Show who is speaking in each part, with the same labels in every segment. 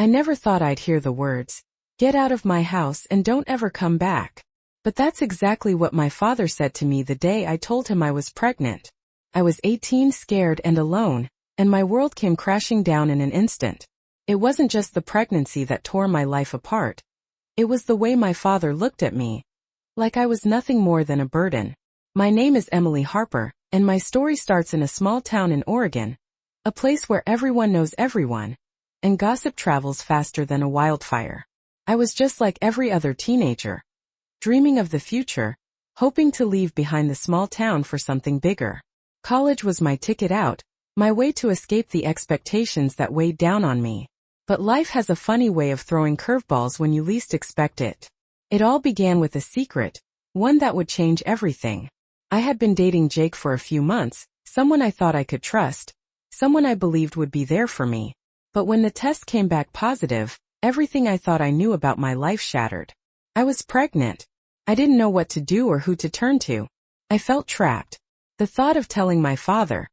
Speaker 1: I never thought I'd hear the words, "Get out of my house and don't ever come back." But that's exactly what my father said to me the day I told him I was pregnant. I was 18, scared and alone, and my world came crashing down in an instant. It wasn't just the pregnancy that tore my life apart. It was the way my father looked at me. Like I was nothing more than a burden. My name is Emily Harper, and my story starts in a small town in Oregon, a place where everyone knows everyone, and gossip travels faster than a wildfire. I was just like every other teenager, dreaming of the future, hoping to leave behind the small town for something bigger. College was my ticket out, my way to escape the expectations that weighed down on me. But life has a funny way of throwing curveballs when you least expect it. It all began with a secret, one that would change everything. I had been dating Jake for a few months, someone I thought I could trust, someone I believed would be there for me. But when the test came back positive, everything I thought I knew about my life shattered. I was pregnant. I didn't know what to do or who to turn to. I felt trapped. The thought of telling my father,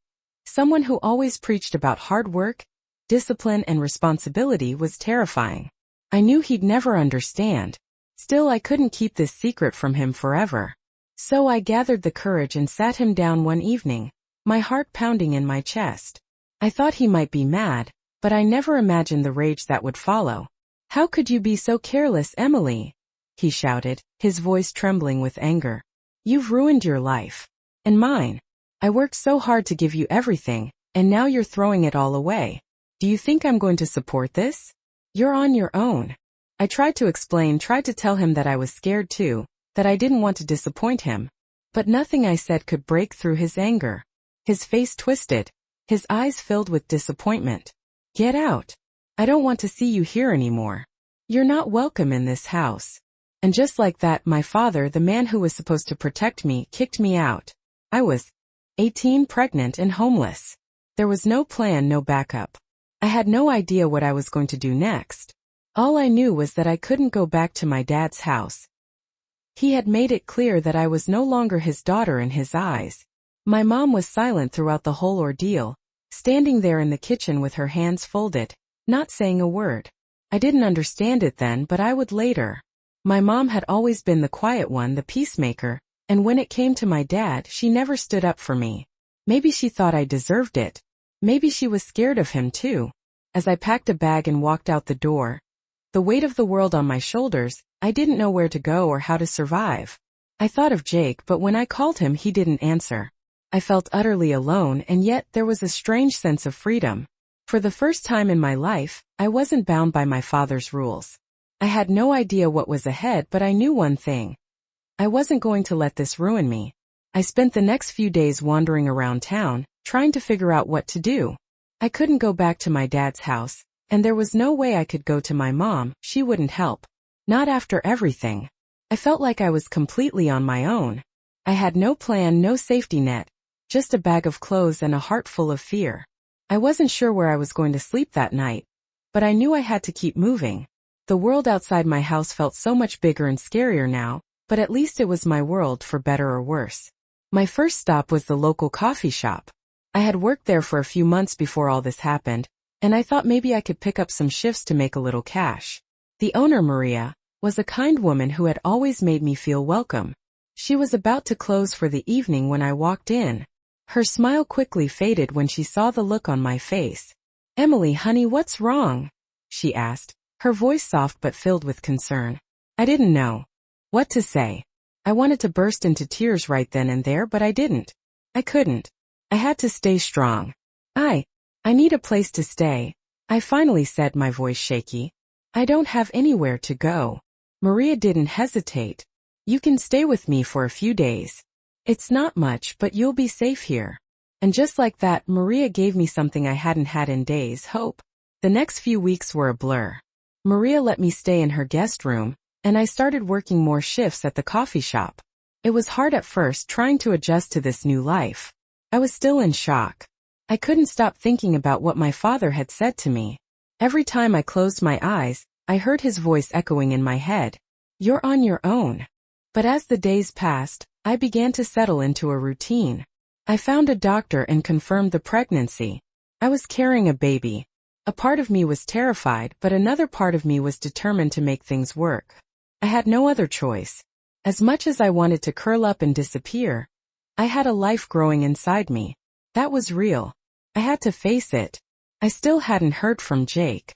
Speaker 1: someone who always preached about hard work, discipline and responsibility, was terrifying. I knew he'd never understand. Still, I couldn't keep this secret from him forever. So I gathered the courage and sat him down one evening, my heart pounding in my chest. I thought he might be mad, but I never imagined the rage that would follow. "How could you be so careless, Emily?" he shouted, his voice trembling with anger. "You've ruined your life. And mine. I worked so hard to give you everything, and now you're throwing it all away. Do you think I'm going to support this? You're on your own." I tried to explain, tried to tell him that I was scared too, that I didn't want to disappoint him. But nothing I said could break through his anger. His face twisted, his eyes filled with disappointment. "Get out. I don't want to see you here anymore. You're not welcome in this house." And just like that, my father, the man who was supposed to protect me, kicked me out. I was 18, pregnant and homeless. There was no plan, no backup. I had no idea what I was going to do next. All I knew was that I couldn't go back to my dad's house. He had made it clear that I was no longer his daughter in his eyes. My mom was silent throughout the whole ordeal, standing there in the kitchen with her hands folded, not saying a word. I didn't understand it then, but I would later. My mom had always been the quiet one, the peacemaker, and when it came to my dad, she never stood up for me. Maybe she thought I deserved it. Maybe she was scared of him too. As I packed a bag and walked out the door, the weight of the world on my shoulders, I didn't know where to go or how to survive. I thought of Jake, but when I called him, he didn't answer. I felt utterly alone, and yet there was a strange sense of freedom. For the first time in my life, I wasn't bound by my father's rules. I had no idea what was ahead, but I knew one thing. I wasn't going to let this ruin me. I spent the next few days wandering around town, trying to figure out what to do. I couldn't go back to my dad's house, and there was no way I could go to my mom. She wouldn't help. Not after everything. I felt like I was completely on my own. I had no plan, no safety net, just a bag of clothes and a heart full of fear. I wasn't sure where I was going to sleep that night, but I knew I had to keep moving. The world outside my house felt so much bigger and scarier now, but at least it was my world, for better or worse. My first stop was the local coffee shop. I had worked there for a few months before all this happened, and I thought maybe I could pick up some shifts to make a little cash. The owner, Maria, was a kind woman who had always made me feel welcome. She was about to close for the evening when I walked in. Her smile quickly faded when she saw the look on my face. "Emily, honey, what's wrong?" she asked, her voice soft but filled with concern. I didn't know what to say. I wanted to burst into tears right then and there, but I didn't. I couldn't. I had to stay strong. I need a place to stay," I finally said, my voice shaky. "I don't have anywhere to go." Maria didn't hesitate. "You can stay with me for a few days. It's not much, but you'll be safe here." And just like that, Maria gave me something I hadn't had in days: hope. The next few weeks were a blur. Maria let me stay in her guest room, and I started working more shifts at the coffee shop. It was hard at first, trying to adjust to this new life. I was still in shock. I couldn't stop thinking about what my father had said to me. Every time I closed my eyes, I heard his voice echoing in my head. "You're on your own." But as the days passed, I began to settle into a routine. I found a doctor and confirmed the pregnancy. I was carrying a baby. A part of me was terrified, but another part of me was determined to make things work. I had no other choice. As much as I wanted to curl up and disappear, I had a life growing inside me. That was real. I had to face it. I still hadn't heard from Jake.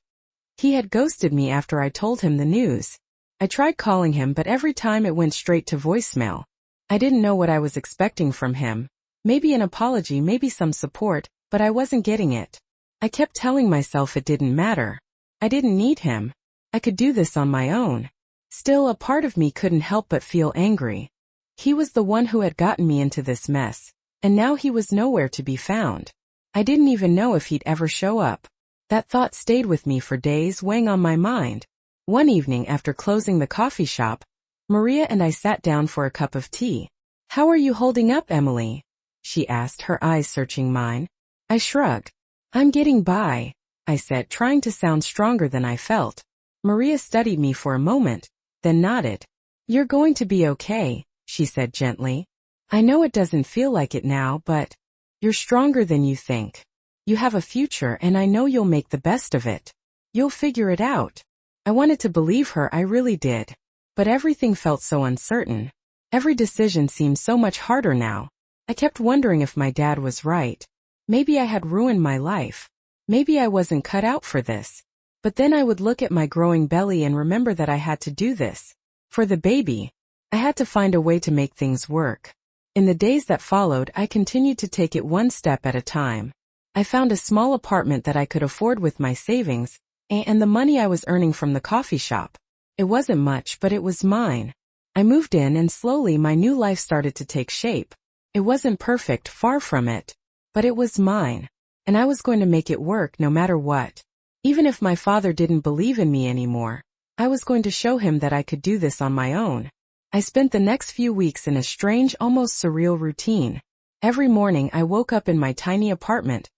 Speaker 1: He had ghosted me after I told him the news. I tried calling him, but every time it went straight to voicemail. I didn't know what I was expecting from him. Maybe an apology, maybe some support, but I wasn't getting it. I kept telling myself it didn't matter. I didn't need him. I could do this on my own. Still, a part of me couldn't help but feel angry. He was the one who had gotten me into this mess, and now he was nowhere to be found. I didn't even know if he'd ever show up. That thought stayed with me for days, weighing on my mind. One evening after closing the coffee shop, Maria and I sat down for a cup of tea. "How are you holding up, Emily?" she asked, her eyes searching mine. I shrugged. "I'm getting by," I said, trying to sound stronger than I felt. Maria studied me for a moment, then nodded. "You're going to be okay," she said gently. "I know it doesn't feel like it now, but you're stronger than you think. You have a future, and I know you'll make the best of it. You'll figure it out." I wanted to believe her, I really did. But everything felt so uncertain. Every decision seemed so much harder now. I kept wondering if my dad was right. Maybe I had ruined my life. Maybe I wasn't cut out for this. But then I would look at my growing belly and remember that I had to do this. For the baby. I had to find a way to make things work. In the days that followed, I continued to take it one step at a time. I found a small apartment that I could afford with my savings, and the money I was earning from the coffee shop. It wasn't much, but it was mine. I moved in, and slowly my new life started to take shape. It wasn't perfect, far from it. But it was mine. And I was going to make it work no matter what. Even if my father didn't believe in me anymore, I was going to show him that I could do this on my own. I spent the next few weeks in a strange, almost surreal routine. Every morning I woke up in my tiny apartment,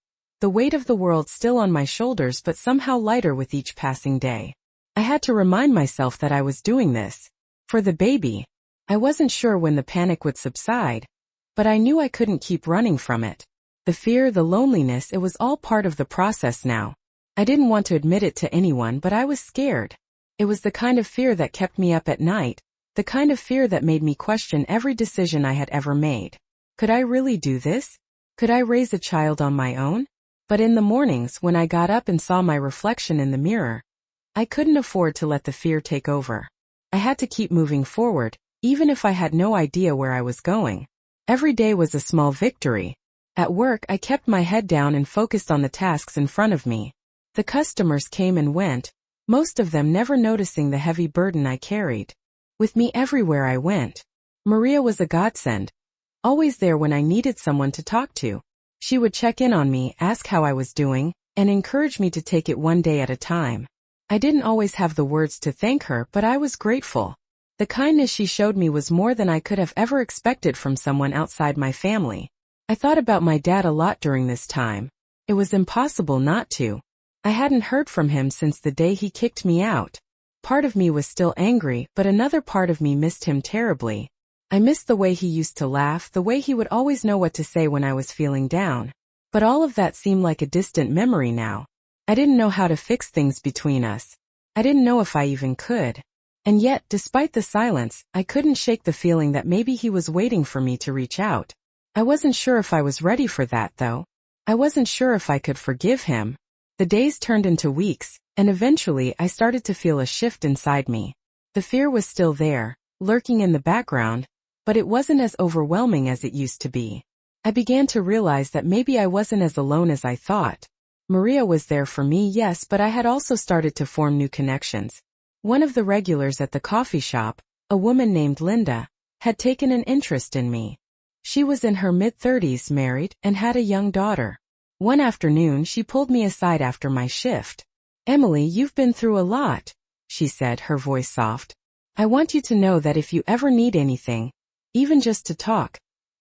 Speaker 1: the weight of the world still on my shoulders but somehow lighter with each passing day. I had to remind myself that I was doing this for the baby. I wasn't sure when the panic would subside, but I knew I couldn't keep running from it. The fear, the loneliness, it was all part of the process now. I didn't want to admit it to anyone, but I was scared. It was the kind of fear that kept me up at night, the kind of fear that made me question every decision I had ever made. Could I really do this? Could I raise a child on my own? But in the mornings, when I got up and saw my reflection in the mirror, I couldn't afford to let the fear take over. I had to keep moving forward, even if I had no idea where I was going. Every day was a small victory. At work, I kept my head down and focused on the tasks in front of me. The customers came and went, most of them never noticing the heavy burden I carried. With me everywhere I went, Maria was a godsend, always there when I needed someone to talk to. She would check in on me, ask how I was doing, and encourage me to take it one day at a time. I didn't always have the words to thank her, but I was grateful. The kindness she showed me was more than I could have ever expected from someone outside my family. I thought about my dad a lot during this time. It was impossible not to. I hadn't heard from him since the day he kicked me out. Part of me was still angry, but another part of me missed him terribly. I missed the way he used to laugh, the way he would always know what to say when I was feeling down. But all of that seemed like a distant memory now. I didn't know how to fix things between us. I didn't know if I even could. And yet, despite the silence, I couldn't shake the feeling that maybe he was waiting for me to reach out. I wasn't sure if I was ready for that, though. I wasn't sure if I could forgive him. The days turned into weeks, and eventually I started to feel a shift inside me. The fear was still there, lurking in the background, but it wasn't as overwhelming as it used to be. I began to realize that maybe I wasn't as alone as I thought. Maria was there for me, yes, but I had also started to form new connections. One of the regulars at the coffee shop, a woman named Linda, had taken an interest in me. She was in her mid-30s, married, and had a young daughter. One afternoon she pulled me aside after my shift. "Emily, you've been through a lot," she said, her voice soft. "I want you to know that if you ever need anything, even just to talk,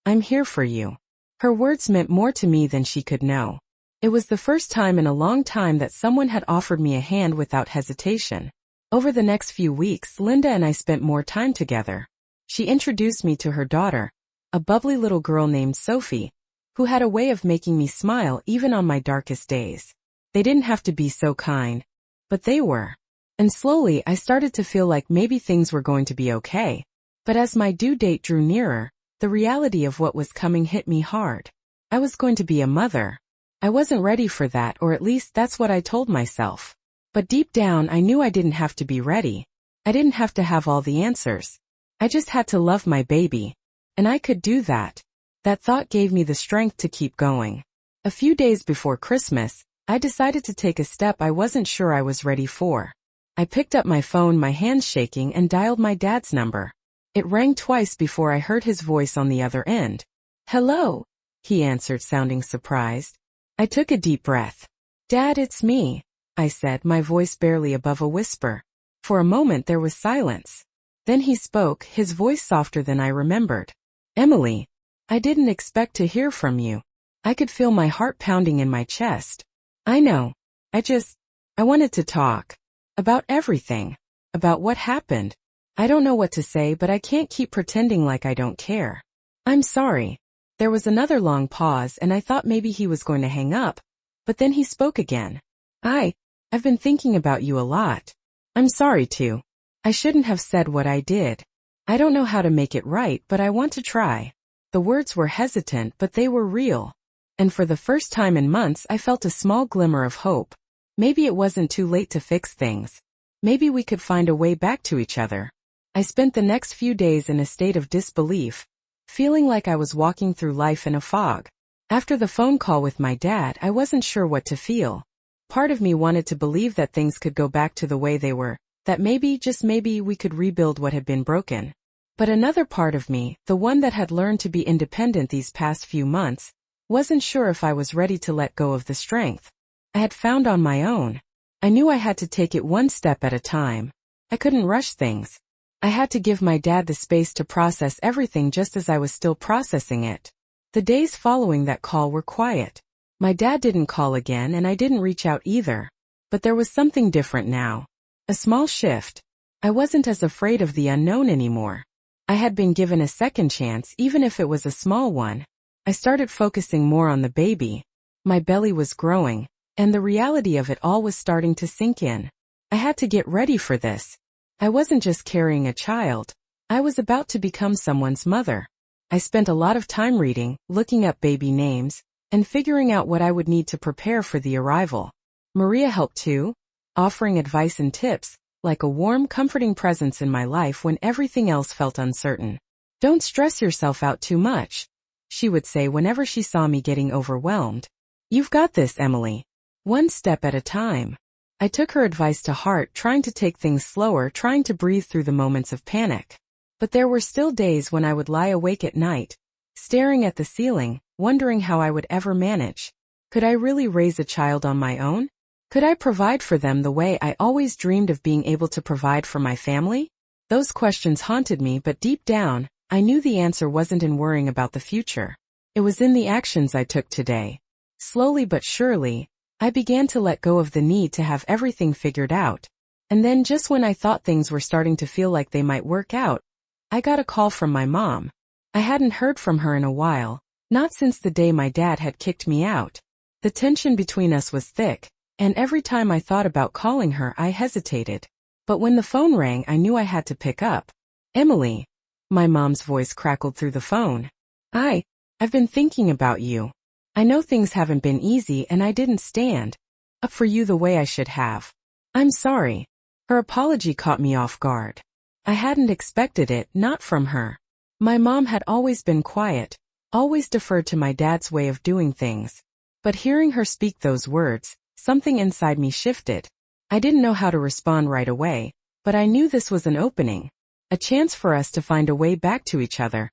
Speaker 1: I'm here for you." Her words meant more to me than she could know. It was the first time in a long time that someone had offered me a hand without hesitation. Over the next few weeks, Linda and I spent more time together. She introduced me to her daughter, a bubbly little girl named Sophie, who had a way of making me smile even on my darkest days. They didn't have to be so kind. But they were. And slowly I started to feel like maybe things were going to be okay. But as my due date drew nearer, the reality of what was coming hit me hard. I was going to be a mother. I wasn't ready for that, or at least that's what I told myself. But deep down I knew I didn't have to be ready. I didn't have to have all the answers. I just had to love my baby. And I could do that. That thought gave me the strength to keep going. A few days before Christmas, I decided to take a step I wasn't sure I was ready for. I picked up my phone, my hands shaking, and dialed my dad's number. It rang twice before I heard his voice on the other end. "Hello," he answered, sounding surprised. I took a deep breath. "Dad, it's me," I said, my voice barely above a whisper. For a moment there was silence. Then he spoke, his voice softer than I remembered. "Emily, I didn't expect to hear from you." I could feel my heart pounding in my chest. "I know. I wanted to talk. About everything. About what happened. I don't know what to say, but I can't keep pretending like I don't care. I'm sorry." There was another long pause, and I thought maybe he was going to hang up. But then he spoke again. I've been thinking about you a lot. I'm sorry too. I shouldn't have said what I did. I don't know how to make it right, but I want to try." The words were hesitant, but they were real. And for the first time in months I felt a small glimmer of hope. Maybe it wasn't too late to fix things. Maybe we could find a way back to each other. I spent the next few days in a state of disbelief, feeling like I was walking through life in a fog. After the phone call with my dad, I wasn't sure what to feel. Part of me wanted to believe that things could go back to the way they were, that maybe, just maybe, we could rebuild what had been broken. But another part of me, the one that had learned to be independent these past few months, wasn't sure if I was ready to let go of the strength I had found on my own. I knew I had to take it one step at a time. I couldn't rush things. I had to give my dad the space to process everything just as I was still processing it. The days following that call were quiet. My dad didn't call again, and I didn't reach out either. But there was something different now. A small shift. I wasn't as afraid of the unknown anymore. I had been given a second chance, even if it was a small one. I started focusing more on the baby. My belly was growing, and the reality of it all was starting to sink in. I had to get ready for this. I wasn't just carrying a child. I was about to become someone's mother. I spent a lot of time reading, looking up baby names, and figuring out what I would need to prepare for the arrival. Maria helped too, offering advice and tips, like a warm, comforting presence in my life when everything else felt uncertain. "Don't stress yourself out too much," she would say whenever she saw me getting overwhelmed. "You've got this, Emily. One step at a time." I took her advice to heart, trying to take things slower, trying to breathe through the moments of panic. But there were still days when I would lie awake at night, staring at the ceiling, wondering how I would ever manage. Could I really raise a child on my own? Could I provide for them the way I always dreamed of being able to provide for my family? Those questions haunted me, but deep down, I knew the answer wasn't in worrying about the future. It was in the actions I took today. Slowly but surely, I began to let go of the need to have everything figured out. And then, just when I thought things were starting to feel like they might work out, I got a call from my mom. I hadn't heard from her in a while, not since the day my dad had kicked me out. The tension between us was thick, and every time I thought about calling her, I hesitated. But when the phone rang, I knew I had to pick up. "Emily," my mom's voice crackled through the phone. I've been thinking about you. I know things haven't been easy, and I didn't stand up for you the way I should have. I'm sorry." Her apology caught me off guard. I hadn't expected it, not from her. My mom had always been quiet, always deferred to my dad's way of doing things. But hearing her speak those words, something inside me shifted. I didn't know how to respond right away, but I knew this was an opening, a chance for us to find a way back to each other,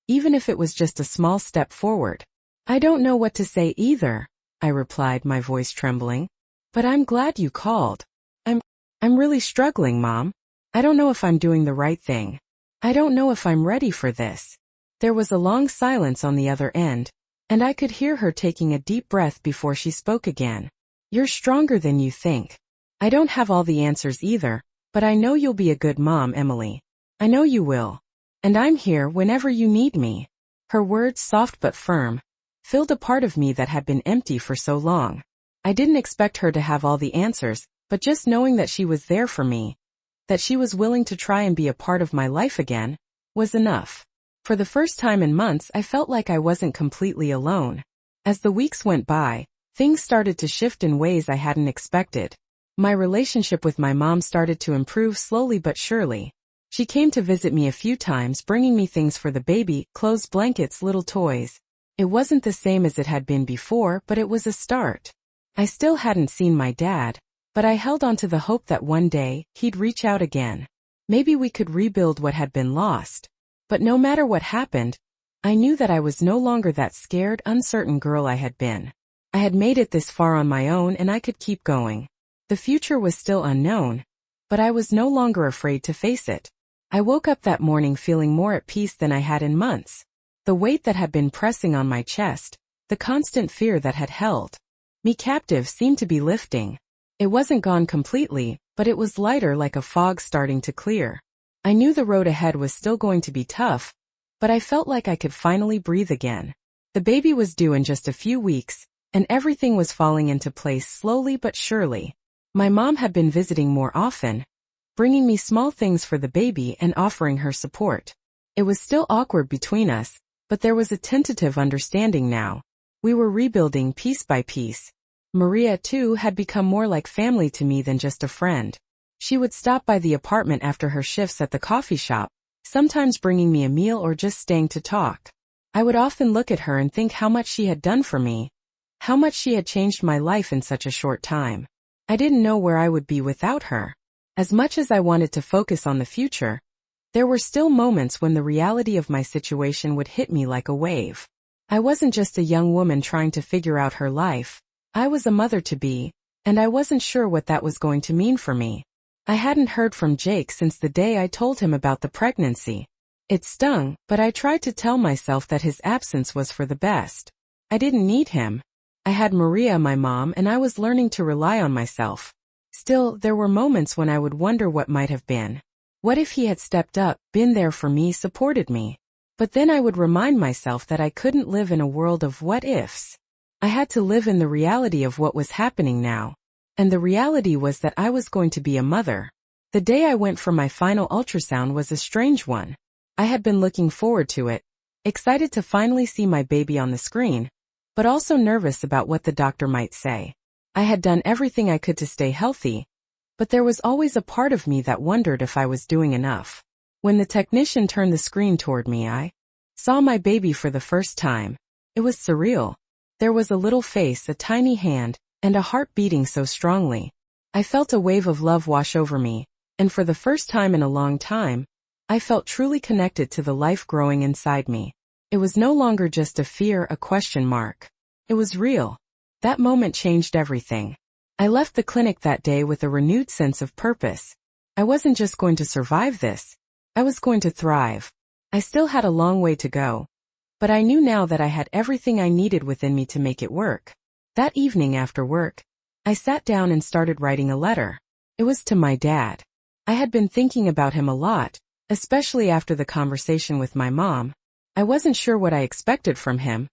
Speaker 1: even if it was just a small step forward. "I don't know what to say either," I replied, my voice trembling. "But I'm glad you called. I'm really struggling, Mom. I don't know if I'm doing the right thing. I don't know if I'm ready for this." There was a long silence on the other end, and I could hear her taking a deep breath before she spoke again. "You're stronger than you think. I don't have all the answers either, but I know you'll be a good mom, Emily. I know you will. And I'm here whenever you need me." Her words, soft but firm, filled a part of me that had been empty for so long. I didn't expect her to have all the answers, but just knowing that she was there for me, that she was willing to try and be a part of my life again, was enough. For the first time in months, I felt like I wasn't completely alone. As the weeks went by, things started to shift in ways I hadn't expected. My relationship with my mom started to improve slowly but surely. She came to visit me a few times, bringing me things for the baby, clothes, blankets, little toys. It wasn't the same as it had been before, but it was a start. I still hadn't seen my dad, but I held on to the hope that one day, he'd reach out again. Maybe we could rebuild what had been lost. But no matter what happened, I knew that I was no longer that scared, uncertain girl I had been. I had made it this far on my own and I could keep going. The future was still unknown, but I was no longer afraid to face it. I woke up that morning feeling more at peace than I had in months. The weight that had been pressing on my chest, the constant fear that had held me captive seemed to be lifting. It wasn't gone completely, but it was lighter, like a fog starting to clear. I knew the road ahead was still going to be tough, but I felt like I could finally breathe again. The baby was due in just a few weeks, and everything was falling into place slowly but surely. My mom had been visiting more often, bringing me small things for the baby and offering her support. It was still awkward between us, but there was a tentative understanding now. We were rebuilding piece by piece. Maria, too, had become more like family to me than just a friend. She would stop by the apartment after her shifts at the coffee shop, sometimes bringing me a meal or just staying to talk. I would often look at her and think how much she had done for me, how much she had changed my life in such a short time. I didn't know where I would be without her. As much as I wanted to focus on the future, there were still moments when the reality of my situation would hit me like a wave. I wasn't just a young woman trying to figure out her life. I was a mother-to-be, and I wasn't sure what that was going to mean for me. I hadn't heard from Jake since the day I told him about the pregnancy. It stung, but I tried to tell myself that his absence was for the best. I didn't need him. I had Maria, my mom, and I was learning to rely on myself. Still, there were moments when I would wonder what might have been. What if he had stepped up, been there for me, supported me? But then I would remind myself that I couldn't live in a world of what-ifs. I had to live in the reality of what was happening now. And the reality was that I was going to be a mother. The day I went for my final ultrasound was a strange one. I had been looking forward to it, excited to finally see my baby on the screen, but also nervous about what the doctor might say. I had done everything I could to stay healthy, but there was always a part of me that wondered if I was doing enough. When the technician turned the screen toward me, I saw my baby for the first time. It was surreal. There was a little face, a tiny hand, and a heart beating so strongly. I felt a wave of love wash over me, and for the first time in a long time, I felt truly connected to the life growing inside me. It was no longer just a fear, a question mark. It was real. That moment changed everything. I left the clinic that day with a renewed sense of purpose. I wasn't just going to survive this. I was going to thrive. I still had a long way to go, but I knew now that I had everything I needed within me to make it work. That evening after work, I sat down and started writing a letter. It was to my dad. I had been thinking about him a lot, especially after the conversation with my mom. I wasn't sure what I expected from him,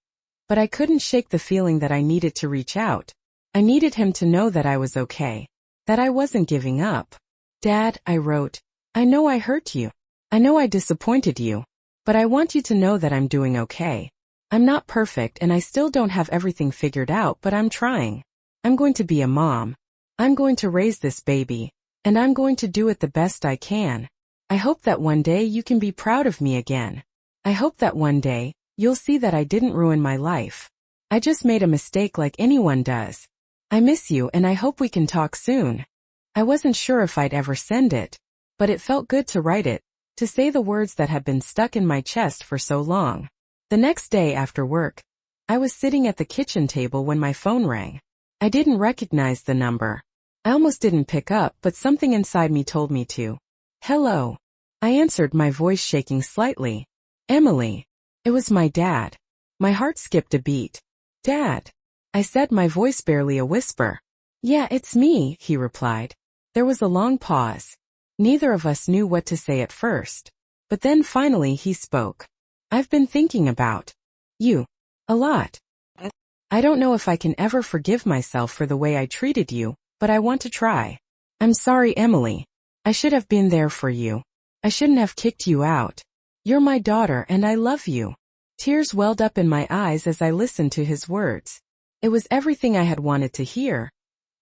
Speaker 1: but I couldn't shake the feeling that I needed to reach out. I needed him to know that I was okay, that I wasn't giving up. Dad, I wrote, I know I hurt you. I know I disappointed you, but I want you to know that I'm doing okay. I'm not perfect and I still don't have everything figured out, but I'm trying. I'm going to be a mom. I'm going to raise this baby, and I'm going to do it the best I can. I hope that one day you can be proud of me again. I hope that one day, you'll see that I didn't ruin my life. I just made a mistake like anyone does. I miss you and I hope we can talk soon. I wasn't sure if I'd ever send it, but it felt good to write it, to say the words that had been stuck in my chest for so long. The next day after work, I was sitting at the kitchen table when my phone rang. I didn't recognize the number. I almost didn't pick up, but something inside me told me to. Hello. I answered, my voice shaking slightly. Emily. It was my dad. My heart skipped a beat. Dad. I said, my voice barely a whisper. Yeah, it's me, he replied. There was a long pause. Neither of us knew what to say at first. But then finally he spoke. I've been thinking about you a lot. I don't know if I can ever forgive myself for the way I treated you, but I want to try. I'm sorry, Emily. I should have been there for you. I shouldn't have kicked you out. You're my daughter and I love you." Tears welled up in my eyes as I listened to his words. It was everything I had wanted to hear,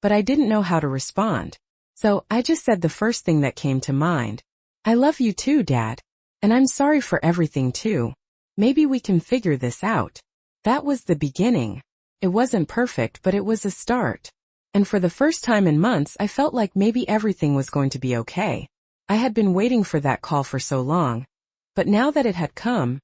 Speaker 1: but I didn't know how to respond. So I just said the first thing that came to mind. "I love you too, Dad. And I'm sorry for everything too. Maybe we can figure this out." That was the beginning. It wasn't perfect, but it was a start. And for the first time in months, I felt like maybe everything was going to be okay. I had been waiting for that call for so long. But now that it had come,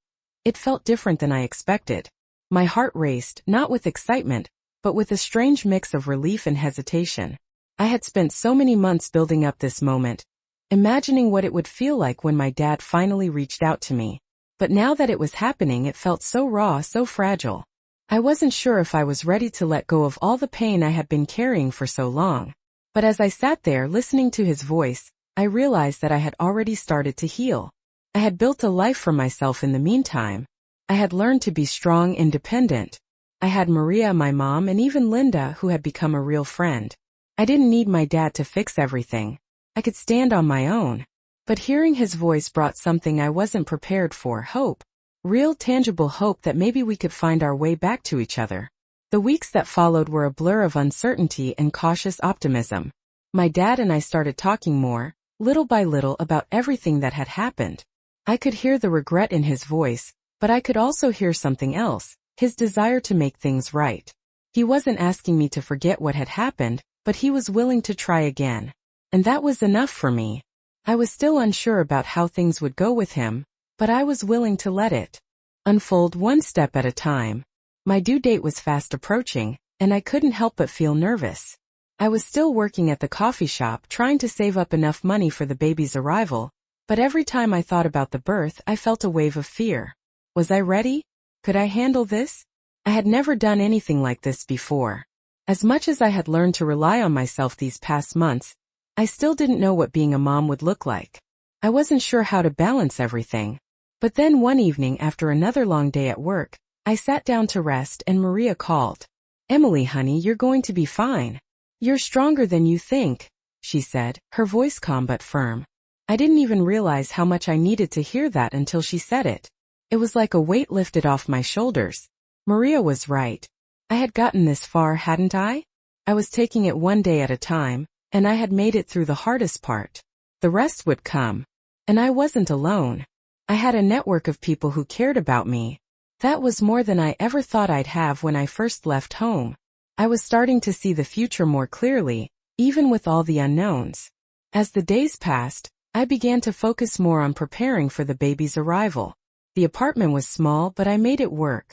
Speaker 1: it felt different than I expected. My heart raced, not with excitement, but with a strange mix of relief and hesitation. I had spent so many months building up this moment, imagining what it would feel like when my dad finally reached out to me. But now that it was happening, it felt so raw, so fragile. I wasn't sure if I was ready to let go of all the pain I had been carrying for so long. But as I sat there listening to his voice, I realized that I had already started to heal. I had built a life for myself in the meantime. I had learned to be strong, independent. I had Maria, my mom, and even Linda, who had become a real friend. I didn't need my dad to fix everything. I could stand on my own. But hearing his voice brought something I wasn't prepared for: hope. Real, tangible hope that maybe we could find our way back to each other. The weeks that followed were a blur of uncertainty and cautious optimism. My dad and I started talking more, little by little, about everything that had happened. I could hear the regret in his voice, but I could also hear something else, his desire to make things right. He wasn't asking me to forget what had happened, but he was willing to try again. And that was enough for me. I was still unsure about how things would go with him, but I was willing to let it unfold one step at a time. My due date was fast approaching, and I couldn't help but feel nervous. I was still working at the coffee shop, trying to save up enough money for the baby's arrival, but every time I thought about the birth, I felt a wave of fear. Was I ready? Could I handle this? I had never done anything like this before. As much as I had learned to rely on myself these past months, I still didn't know what being a mom would look like. I wasn't sure how to balance everything. But then one evening, after another long day at work, I sat down to rest and Maria called. "Emily, honey, you're going to be fine. You're stronger than you think," she said, her voice calm but firm. I didn't even realize how much I needed to hear that until she said it. It was like a weight lifted off my shoulders. Maria was right. I had gotten this far, hadn't I? I was taking it one day at a time, and I had made it through the hardest part. The rest would come. And I wasn't alone. I had a network of people who cared about me. That was more than I ever thought I'd have when I first left home. I was starting to see the future more clearly, even with all the unknowns. As the days passed, I began to focus more on preparing for the baby's arrival. The apartment was small, but I made it work.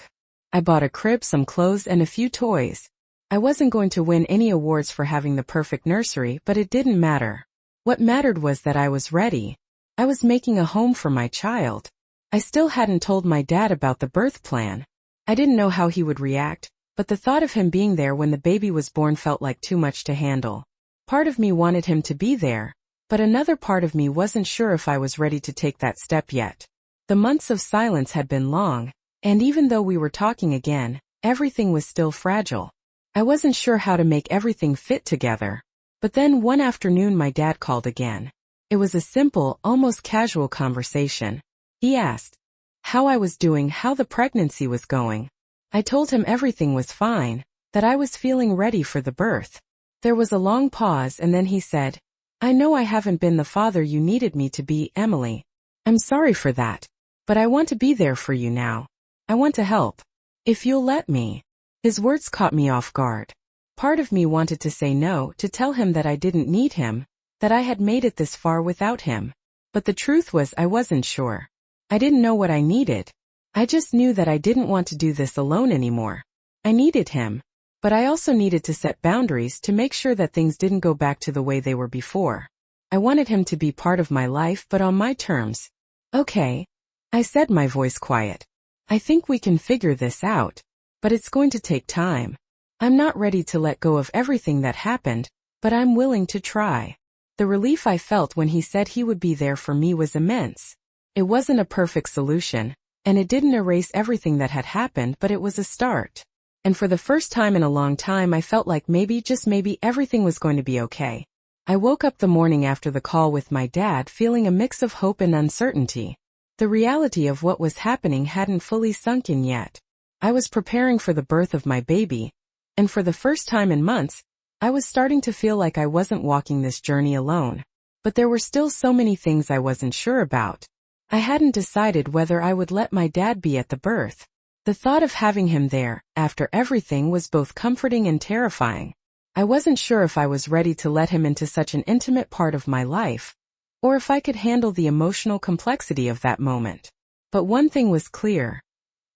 Speaker 1: I bought a crib, some clothes, and a few toys. I wasn't going to win any awards for having the perfect nursery, but it didn't matter. What mattered was that I was ready. I was making a home for my child. I still hadn't told my dad about the birth plan. I didn't know how he would react, but the thought of him being there when the baby was born felt like too much to handle. Part of me wanted him to be there, but another part of me wasn't sure if I was ready to take that step yet. The months of silence had been long, and even though we were talking again, everything was still fragile. I wasn't sure how to make everything fit together. But then one afternoon my dad called again. It was a simple, almost casual conversation. He asked how I was doing, how the pregnancy was going. I told him everything was fine, that I was feeling ready for the birth. There was a long pause and then he said, "I know I haven't been the father you needed me to be, Emily. I'm sorry for that. But I want to be there for you now. I want to help. If you'll let me." His words caught me off guard. Part of me wanted to say no, to tell him that I didn't need him, that I had made it this far without him. But the truth was I wasn't sure. I didn't know what I needed. I just knew that I didn't want to do this alone anymore. I needed him. But I also needed to set boundaries to make sure that things didn't go back to the way they were before. I wanted him to be part of my life, but on my terms. "Okay," I said, my voice quiet. "I think we can figure this out. But it's going to take time. I'm not ready to let go of everything that happened, but I'm willing to try." The relief I felt when he said he would be there for me was immense. It wasn't a perfect solution, and it didn't erase everything that had happened, but it was a start. And for the first time in a long time I felt like maybe, just maybe, everything was going to be okay. I woke up the morning after the call with my dad feeling a mix of hope and uncertainty. The reality of what was happening hadn't fully sunk in yet. I was preparing for the birth of my baby, and for the first time in months, I was starting to feel like I wasn't walking this journey alone. But there were still so many things I wasn't sure about. I hadn't decided whether I would let my dad be at the birth. The thought of having him there, after everything, was both comforting and terrifying. I wasn't sure if I was ready to let him into such an intimate part of my life, or if I could handle the emotional complexity of that moment. But one thing was clear.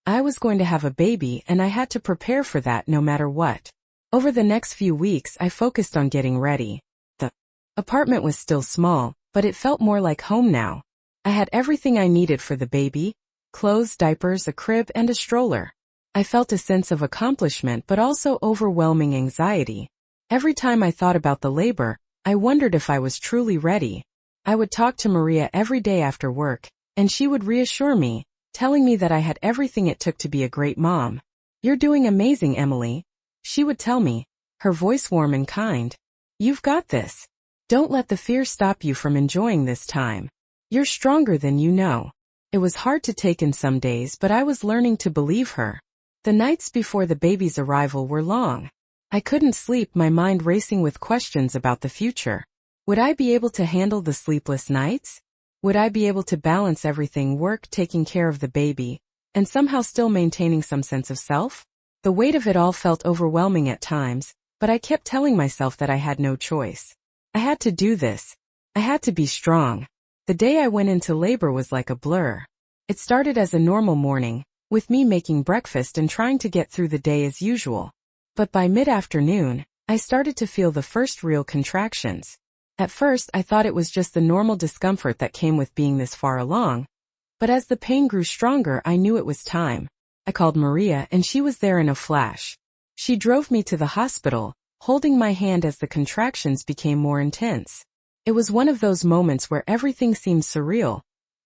Speaker 1: I was going to have a baby, and I had to prepare for that no matter what. Over the next few weeks I focused on getting ready. The apartment was still small, but it felt more like home now. I had everything I needed for the baby: clothes, diapers, a crib, and a stroller. I felt a sense of accomplishment but also overwhelming anxiety. Every time I thought about the labor, I wondered if I was truly ready. I would talk to Maria every day after work, and she would reassure me, telling me that I had everything it took to be a great mom. "You're doing amazing, Emily," she would tell me, her voice warm and kind. "You've got this. Don't let the fear stop you from enjoying this time. You're stronger than you know." It was hard to take in some days, but I was learning to believe her. The nights before the baby's arrival were long. I couldn't sleep, my mind racing with questions about the future. Would I be able to handle the sleepless nights? Would I be able to balance everything: work, taking care of the baby, and somehow still maintaining some sense of self? The weight of it all felt overwhelming at times, but I kept telling myself that I had no choice. I had to do this. I had to be strong. The day I went into labor was like a blur. It started as a normal morning, with me making breakfast and trying to get through the day as usual. But by mid-afternoon, I started to feel the first real contractions. At first I thought it was just the normal discomfort that came with being this far along, but as the pain grew stronger I knew it was time. I called Maria and she was there in a flash. She drove me to the hospital, holding my hand as the contractions became more intense. It was one of those moments where everything seemed surreal,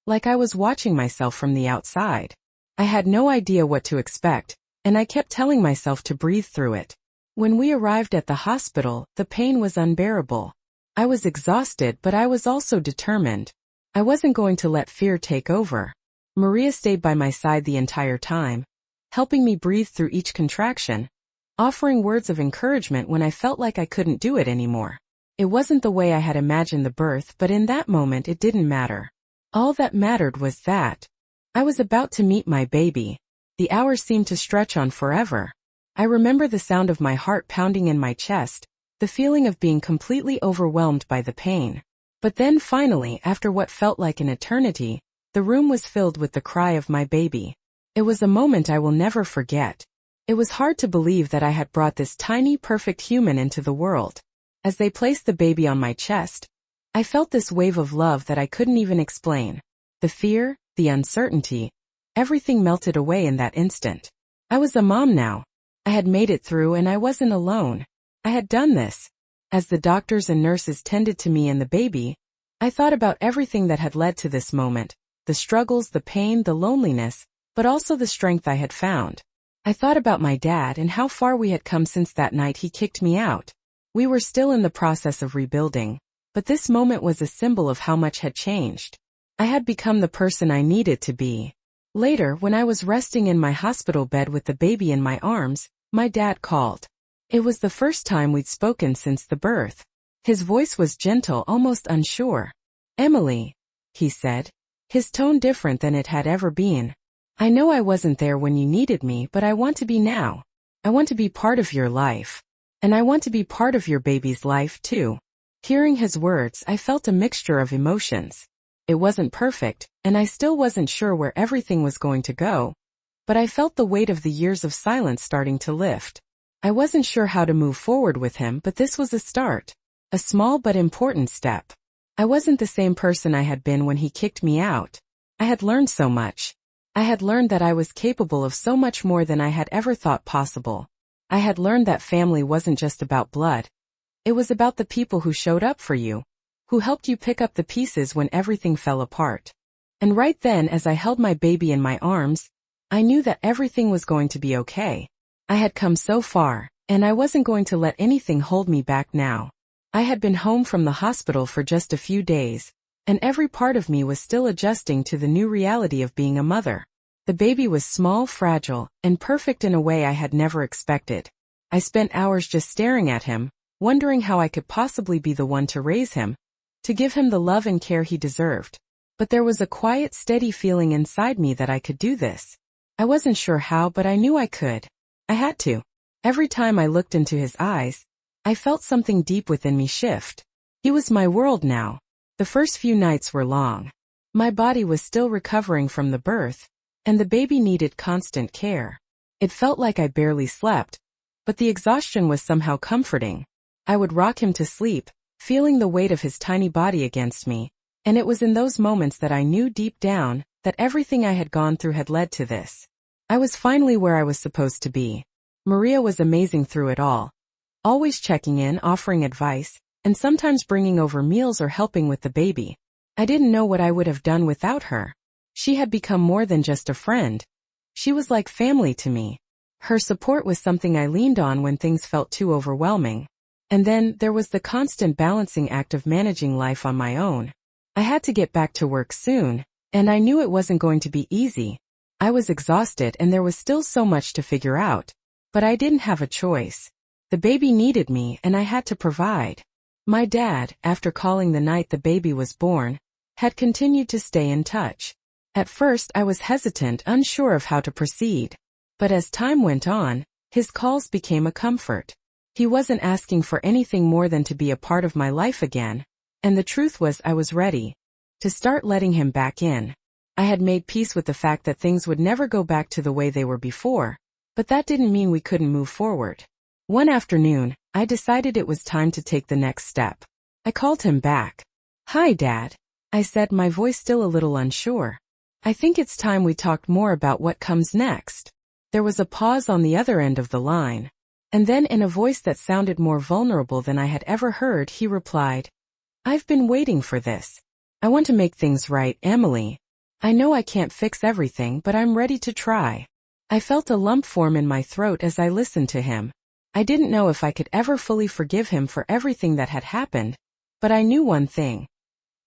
Speaker 1: like I was watching myself from the outside. I had no idea what to expect, and I kept telling myself to breathe through it. When we arrived at the hospital, the pain was unbearable. I was exhausted, but I was also determined. I wasn't going to let fear take over. Maria stayed by my side the entire time, helping me breathe through each contraction, offering words of encouragement when I felt like I couldn't do it anymore. It wasn't the way I had imagined the birth, but in that moment it didn't matter. All that mattered was that I was about to meet my baby. The hours seemed to stretch on forever. I remember the sound of my heart pounding in my chest, the feeling of being completely overwhelmed by the pain. But then finally, after what felt like an eternity, the room was filled with the cry of my baby. It was a moment I will never forget. It was hard to believe that I had brought this tiny, perfect human into the world. As they placed the baby on my chest, I felt this wave of love that I couldn't even explain. The fear, the uncertainty, everything melted away in that instant. I was a mom now. I had made it through and I wasn't alone. I had done this. As the doctors and nurses tended to me and the baby, I thought about everything that had led to this moment, the struggles, the pain, the loneliness, but also the strength I had found. I thought about my dad and how far we had come since that night he kicked me out. We were still in the process of rebuilding, but this moment was a symbol of how much had changed. I had become the person I needed to be. Later, when I was resting in my hospital bed with the baby in my arms, my dad called. It was the first time we'd spoken since the birth. His voice was gentle, almost unsure. "Emily," he said, his tone different than it had ever been. "I know I wasn't there when you needed me, but I want to be now. I want to be part of your life. And I want to be part of your baby's life too." Hearing his words, I felt a mixture of emotions. It wasn't perfect, and I still wasn't sure where everything was going to go, but I felt the weight of the years of silence starting to lift. I wasn't sure how to move forward with him, but this was a start. A small but important step. I wasn't the same person I had been when he kicked me out. I had learned so much. I had learned that I was capable of so much more than I had ever thought possible. I had learned that family wasn't just about blood. It was about the people who showed up for you, who helped you pick up the pieces when everything fell apart. And right then, as I held my baby in my arms, I knew that everything was going to be okay. I had come so far, and I wasn't going to let anything hold me back now. I had been home from the hospital for just a few days, and every part of me was still adjusting to the new reality of being a mother. The baby was small, fragile, and perfect in a way I had never expected. I spent hours just staring at him, wondering how I could possibly be the one to raise him, to give him the love and care he deserved. But there was a quiet, steady feeling inside me that I could do this. I wasn't sure how, but I knew I could. I had to. Every time I looked into his eyes, I felt something deep within me shift. He was my world now. The first few nights were long. My body was still recovering from the birth, and the baby needed constant care. It felt like I barely slept, but the exhaustion was somehow comforting. I would rock him to sleep, feeling the weight of his tiny body against me, and it was in those moments that I knew deep down that everything I had gone through had led to this. I was finally where I was supposed to be. Maria was amazing through it all, always checking in, offering advice, and sometimes bringing over meals or helping with the baby. I didn't know what I would have done without her. She had become more than just a friend. She was like family to me. Her support was something I leaned on when things felt too overwhelming. And then there was the constant balancing act of managing life on my own. I had to get back to work soon, and I knew it wasn't going to be easy. I was exhausted and there was still so much to figure out. But I didn't have a choice. The baby needed me and I had to provide. My dad, after calling the night the baby was born, had continued to stay in touch. At first I was hesitant, unsure of how to proceed. But as time went on, his calls became a comfort. He wasn't asking for anything more than to be a part of my life again, and the truth was I was ready to start letting him back in. I had made peace with the fact that things would never go back to the way they were before, but that didn't mean we couldn't move forward. One afternoon, I decided it was time to take the next step. I called him back. "Hi, Dad," I said, my voice still a little unsure. "I think it's time we talked more about what comes next." There was a pause on the other end of the line. And then in a voice that sounded more vulnerable than I had ever heard, he replied, "I've been waiting for this. I want to make things right, Emily. I know I can't fix everything, but I'm ready to try." I felt a lump form in my throat as I listened to him. I didn't know if I could ever fully forgive him for everything that had happened, but I knew one thing.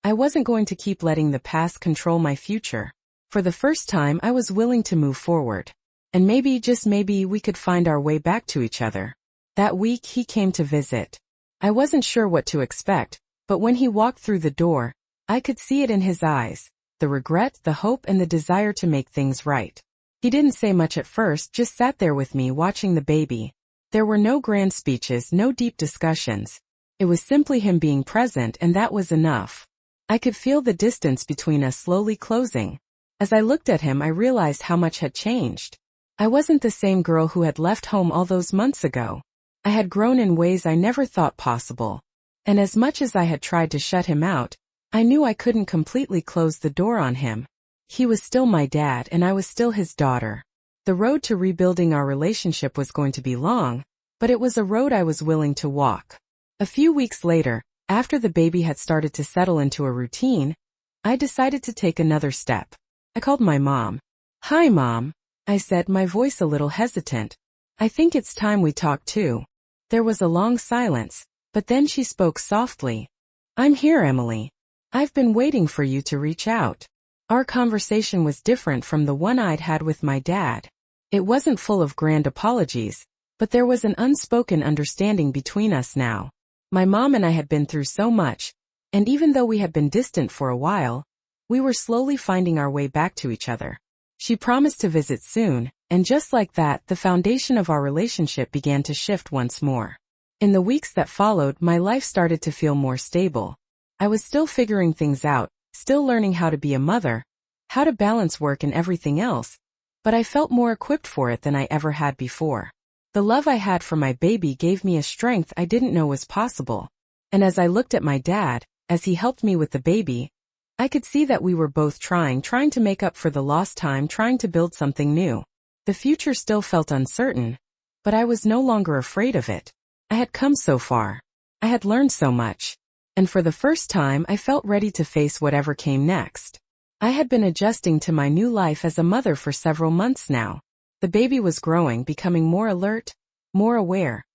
Speaker 1: I wasn't going to keep letting the past control my future. For the first time, I was willing to move forward. And maybe, just maybe, we could find our way back to each other. That week he came to visit. I wasn't sure what to expect, but when he walked through the door, I could see it in his eyes, the regret, the hope, and the desire to make things right. He didn't say much at first, just sat there with me watching the baby. There were no grand speeches, no deep discussions. It was simply him being present, and that was enough. I could feel the distance between us slowly closing. As I looked at him, I realized how much had changed. I wasn't the same girl who had left home all those months ago. I had grown in ways I never thought possible. And as much as I had tried to shut him out, I knew I couldn't completely close the door on him. He was still my dad and I was still his daughter. The road to rebuilding our relationship was going to be long, but it was a road I was willing to walk. A few weeks later, after the baby had started to settle into a routine, I decided to take another step. I called my mom. "Hi, Mom," I said, my voice a little hesitant. "I think it's time we talk too." There was a long silence, but then she spoke softly. "I'm here, Emily. I've been waiting for you to reach out." Our conversation was different from the one I'd had with my dad. It wasn't full of grand apologies, but there was an unspoken understanding between us now. My mom and I had been through so much, and even though we had been distant for a while, we were slowly finding our way back to each other. She promised to visit soon, and just like that, the foundation of our relationship began to shift once more. In the weeks that followed, my life started to feel more stable. I was still figuring things out, still learning how to be a mother, how to balance work and everything else, but I felt more equipped for it than I ever had before. The love I had for my baby gave me a strength I didn't know was possible. And as I looked at my dad, as he helped me with the baby, I could see that we were both trying to make up for the lost time, trying to build something new. The future still felt uncertain, but I was no longer afraid of it. I had come so far. I had learned so much. And for the first time, I felt ready to face whatever came next. I had been adjusting to my new life as a mother for several months now. The baby was growing, becoming more alert, more aware,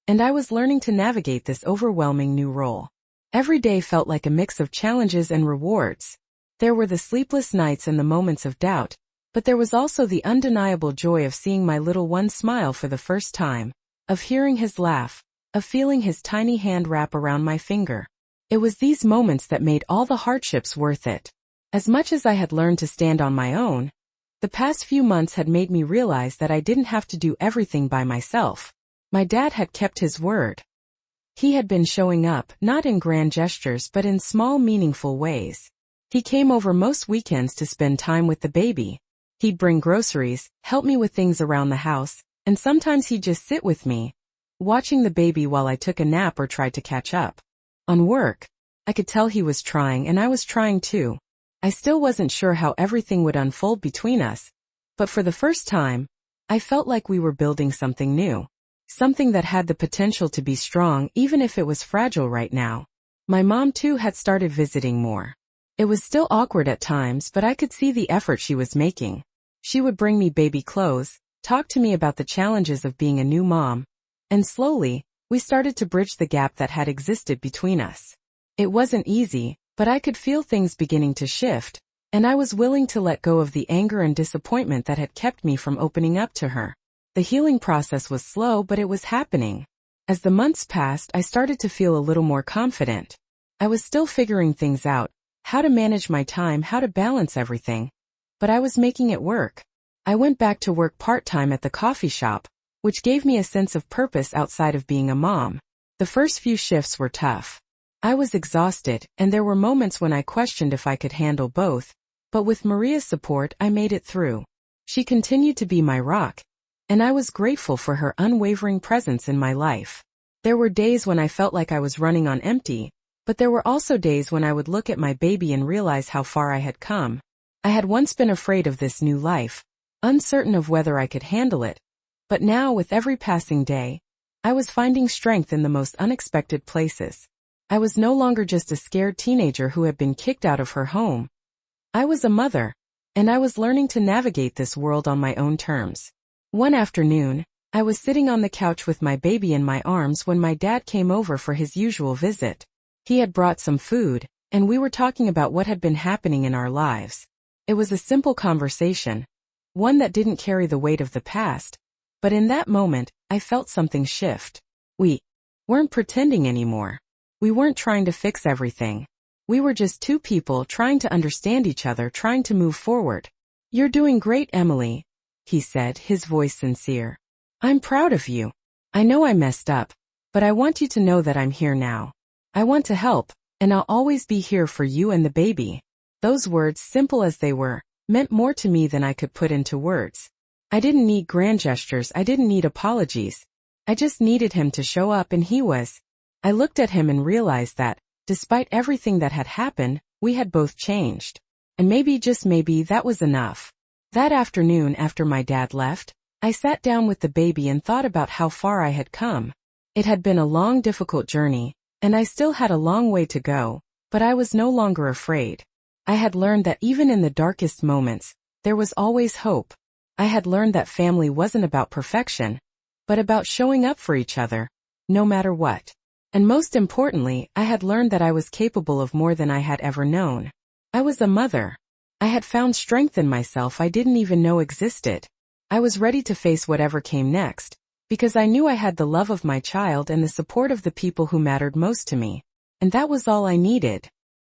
Speaker 1: and I was learning to navigate this overwhelming new role. Every day felt like a mix of challenges and rewards. There were the sleepless nights and the moments of doubt, but there was also the undeniable joy of seeing my little one smile for the first time, of hearing his laugh, of feeling his tiny hand wrap around my finger. It was these moments that made all the hardships worth it. As much as I had learned to stand on my own, the past few months had made me realize that I didn't have to do everything by myself. My dad had kept his word. He had been showing up, not in grand gestures but in small, meaningful ways. He came over most weekends to spend time with the baby. He'd bring groceries, help me with things around the house, and sometimes he'd just sit with me, watching the baby while I took a nap or tried to catch up on work. I could tell he was trying, and I was trying too. I still wasn't sure how everything would unfold between us, but for the first time, I felt like we were building something new. Something that had the potential to be strong even if it was fragile right now. My mom too had started visiting more. It was still awkward at times, but I could see the effort she was making. She would bring me baby clothes, talk to me about the challenges of being a new mom, and slowly, we started to bridge the gap that had existed between us. It wasn't easy, but I could feel things beginning to shift, and I was willing to let go of the anger and disappointment that had kept me from opening up to her. The healing process was slow, but it was happening. As the months passed, I started to feel a little more confident. I was still figuring things out, how to manage my time, how to balance everything. But I was making it work. I went back to work part-time at the coffee shop, which gave me a sense of purpose outside of being a mom. The first few shifts were tough. I was exhausted, and there were moments when I questioned if I could handle both. But with Maria's support, I made it through. She continued to be my rock, and I was grateful for her unwavering presence in my life. There were days when I felt like I was running on empty, but there were also days when I would look at my baby and realize how far I had come. I had once been afraid of this new life, uncertain of whether I could handle it, but now with every passing day, I was finding strength in the most unexpected places. I was no longer just a scared teenager who had been kicked out of her home. I was a mother, and I was learning to navigate this world on my own terms. One afternoon, I was sitting on the couch with my baby in my arms when my dad came over for his usual visit. He had brought some food, and we were talking about what had been happening in our lives. It was a simple conversation, one that didn't carry the weight of the past, but in that moment, I felt something shift. We weren't pretending anymore. We weren't trying to fix everything. We were just two people trying to understand each other, trying to move forward. "You're doing great, Emily," he said, his voice sincere. "I'm proud of you. I know I messed up, but I want you to know that I'm here now. I want to help, and I'll always be here for you and the baby." Those words, simple as they were, meant more to me than I could put into words. I didn't need grand gestures, I didn't need apologies. I just needed him to show up, and he was. I looked at him and realized that, despite everything that had happened, we had both changed. And maybe, just maybe, that was enough. That afternoon after my dad left, I sat down with the baby and thought about how far I had come. It had been a long, difficult journey, and I still had a long way to go, but I was no longer afraid. I had learned that even in the darkest moments, there was always hope. I had learned that family wasn't about perfection, but about showing up for each other, no matter what. And most importantly, I had learned that I was capable of more than I had ever known. I was a mother. I had found strength in myself I didn't even know existed. I was ready to face whatever came next, because I knew I had the love of my child and the support of the people who mattered most to me. And that was all I needed.